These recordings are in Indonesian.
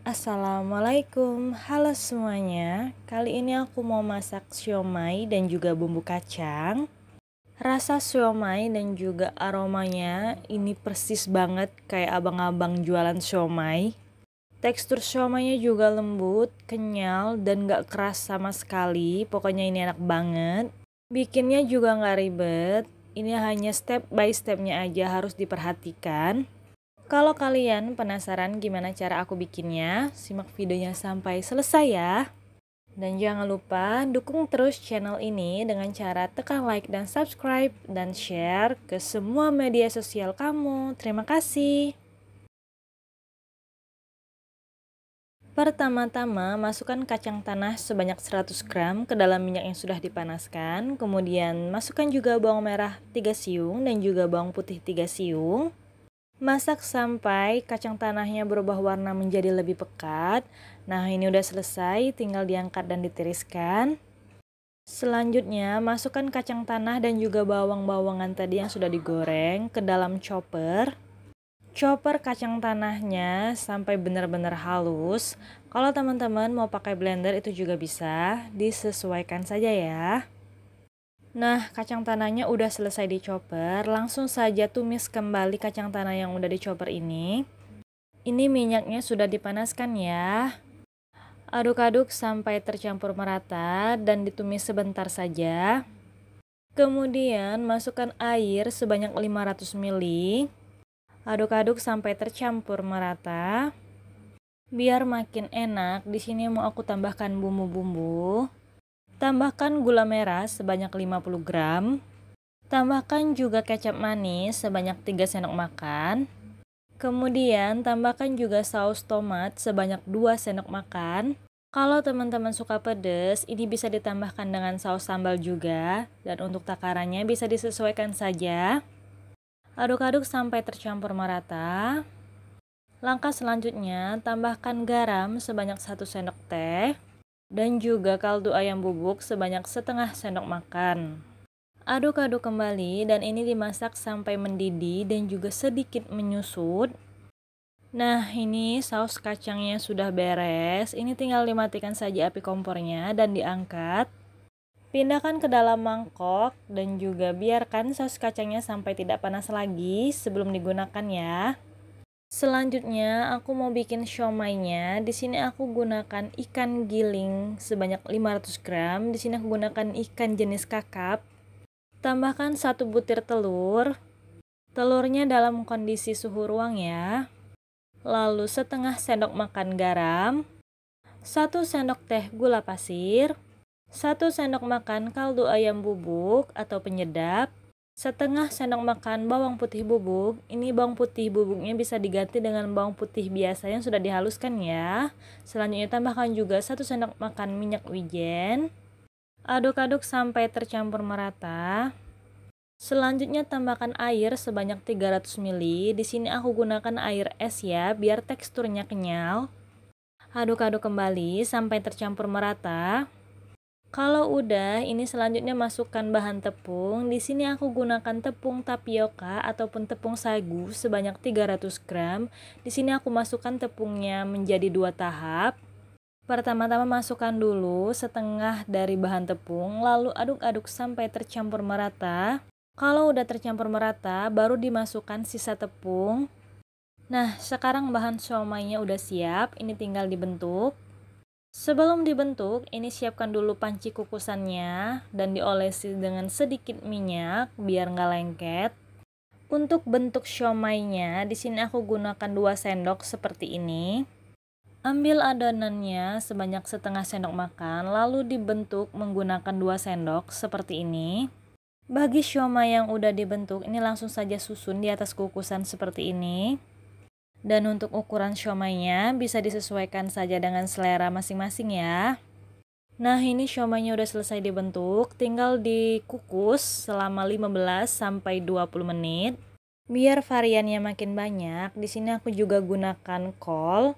Assalamualaikum, halo semuanya. Kali ini aku mau masak siomay dan juga bumbu kacang. Rasa siomay dan juga aromanya ini persis banget kayak abang-abang jualan siomay. Tekstur siomaynya juga lembut, kenyal, dan gak keras sama sekali. Pokoknya ini enak banget. Bikinnya juga gak ribet. Ini hanya step by stepnya aja harus diperhatikan. Kalau kalian penasaran gimana cara aku bikinnya, simak videonya sampai selesai ya. Dan jangan lupa dukung terus channel ini dengan cara tekan like dan subscribe dan share ke semua media sosial kamu. Terima kasih. Pertama-tama, masukkan kacang tanah sebanyak 100 gram ke dalam minyak yang sudah dipanaskan. Kemudian, masukkan juga bawang merah 3 siung dan juga bawang putih 3 siung. Masak sampai kacang tanahnya berubah warna menjadi lebih pekat. Nah, ini udah selesai, tinggal diangkat dan ditiriskan. Selanjutnya, masukkan kacang tanah dan juga bawang-bawangan tadi yang sudah digoreng ke dalam chopper. Chopper kacang tanahnya sampai benar-benar halus. Kalau teman-teman mau pakai blender itu juga bisa, disesuaikan saja ya. Nah, kacang tanahnya udah selesai dicoper, langsung saja tumis kembali kacang tanah yang udah dicoper ini. Ini minyaknya sudah dipanaskan ya. Aduk-aduk sampai tercampur merata dan ditumis sebentar saja. Kemudian masukkan air sebanyak 500 ml. Aduk-aduk sampai tercampur merata. Biar makin enak, di sini mau aku tambahkan bumbu-bumbu. Tambahkan gula merah sebanyak 50 gram. Tambahkan juga kecap manis sebanyak 3 sendok makan. Kemudian tambahkan juga saus tomat sebanyak 2 sendok makan. Kalau teman-teman suka pedas, ini bisa ditambahkan dengan saus sambal juga. Dan untuk takarannya bisa disesuaikan saja. Aduk-aduk sampai tercampur merata. Langkah selanjutnya, tambahkan garam sebanyak 1 sendok teh. Dan juga kaldu ayam bubuk sebanyak setengah sendok makan. Aduk-aduk kembali dan ini dimasak sampai mendidih dan juga sedikit menyusut. Nah, ini saus kacangnya sudah beres. Ini tinggal dimatikan saja api kompornya dan diangkat. Pindahkan ke dalam mangkok dan juga biarkan saus kacangnya sampai tidak panas lagi sebelum digunakan ya. Selanjutnya, aku mau bikin siomaynya. Di sini aku gunakan ikan giling sebanyak 500 gram. Di sini aku gunakan ikan jenis kakap. Tambahkan 1 butir telur. Telurnya dalam kondisi suhu ruang ya. Lalu setengah sendok makan garam. 1 sendok teh gula pasir. 1 sendok makan kaldu ayam bubuk atau penyedap. Setengah sendok makan bawang putih bubuk. Ini bawang putih bubuknya bisa diganti dengan bawang putih biasa yang sudah dihaluskan ya. Selanjutnya tambahkan juga 1 sendok makan minyak wijen. Aduk-aduk sampai tercampur merata. Selanjutnya tambahkan air sebanyak 300 ml. Di sini aku gunakan air es ya, biar teksturnya kenyal. Aduk-aduk kembali sampai tercampur merata. Kalau udah, ini selanjutnya masukkan bahan tepung. Di sini aku gunakan tepung tapioka ataupun tepung sagu sebanyak 300 gram. Di sini aku masukkan tepungnya menjadi 2 tahap. Pertama-tama masukkan dulu setengah dari bahan tepung, lalu aduk-aduk sampai tercampur merata. Kalau udah tercampur merata, baru dimasukkan sisa tepung. Nah, sekarang bahan siomaynya udah siap, ini tinggal dibentuk. Sebelum dibentuk, ini siapkan dulu panci kukusannya dan diolesi dengan sedikit minyak biar nggak lengket. Untuk bentuk siomaynya, di sini aku gunakan 2 sendok seperti ini. Ambil adonannya sebanyak setengah sendok makan, lalu dibentuk menggunakan 2 sendok seperti ini. Bagi siomay yang udah dibentuk, ini langsung saja susun di atas kukusan seperti ini. Dan untuk ukuran siomaynya bisa disesuaikan saja dengan selera masing-masing ya. Nah, ini siomaynya udah selesai dibentuk, tinggal dikukus selama 15 sampai 20 menit. Biar variannya makin banyak, di sini aku juga gunakan kol.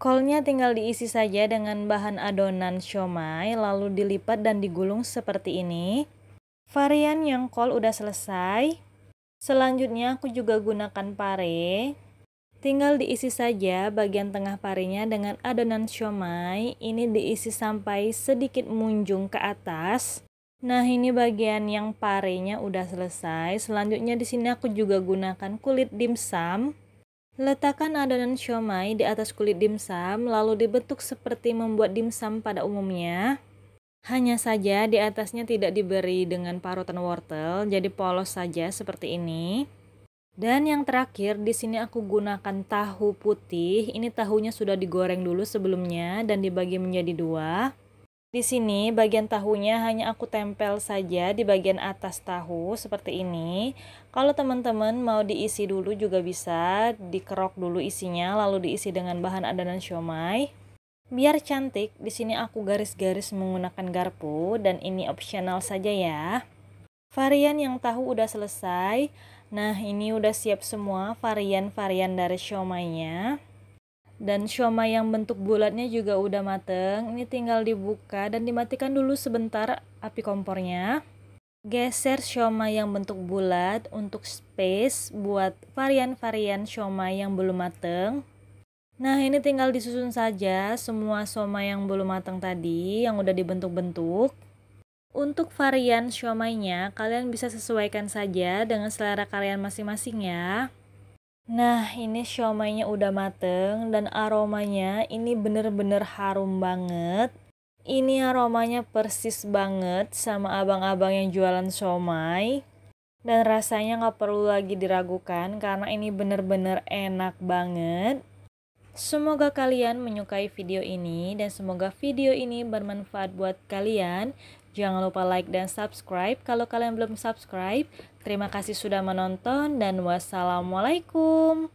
Kolnya tinggal diisi saja dengan bahan adonan siomay, lalu dilipat dan digulung seperti ini. Varian yang kol udah selesai. Selanjutnya aku juga gunakan pare. Tinggal diisi saja bagian tengah parinya dengan adonan siomay. Ini diisi sampai sedikit munjung ke atas. Nah, ini bagian yang parinya udah selesai. Selanjutnya di sini aku juga gunakan kulit dimsum. Letakkan adonan siomay di atas kulit dimsum, lalu dibentuk seperti membuat dimsum pada umumnya. Hanya saja di atasnya tidak diberi dengan parutan wortel, jadi polos saja seperti ini. Dan yang terakhir, di sini aku gunakan tahu putih. Ini tahunya sudah digoreng dulu sebelumnya dan dibagi menjadi dua. Di sini bagian tahunya hanya aku tempel saja di bagian atas tahu seperti ini. Kalau teman-teman mau diisi dulu juga bisa, dikerok dulu isinya lalu diisi dengan bahan adonan siomay. Biar cantik, di sini aku garis-garis menggunakan garpu dan ini opsional saja ya. Varian yang tahu udah selesai. Nah, ini udah siap semua varian-varian dari siomaynya. Dan siomay yang bentuk bulatnya juga udah mateng. Ini tinggal dibuka dan dimatikan dulu sebentar api kompornya. Geser siomay yang bentuk bulat untuk space buat varian-varian siomay yang belum mateng. Nah, ini tinggal disusun saja semua siomay yang belum matang tadi yang udah dibentuk-bentuk. Untuk varian siomaynya, kalian bisa sesuaikan saja dengan selera kalian masing-masing ya. Nah, ini siomaynya udah mateng dan aromanya ini bener-bener harum banget. Ini aromanya persis banget sama abang-abang yang jualan siomay. Dan rasanya gak perlu lagi diragukan karena ini bener-bener enak banget. Semoga kalian menyukai video ini dan semoga video ini bermanfaat buat kalian. Jangan lupa like dan subscribe kalau kalian belum subscribe. Terima kasih sudah menonton dan wassalamualaikum.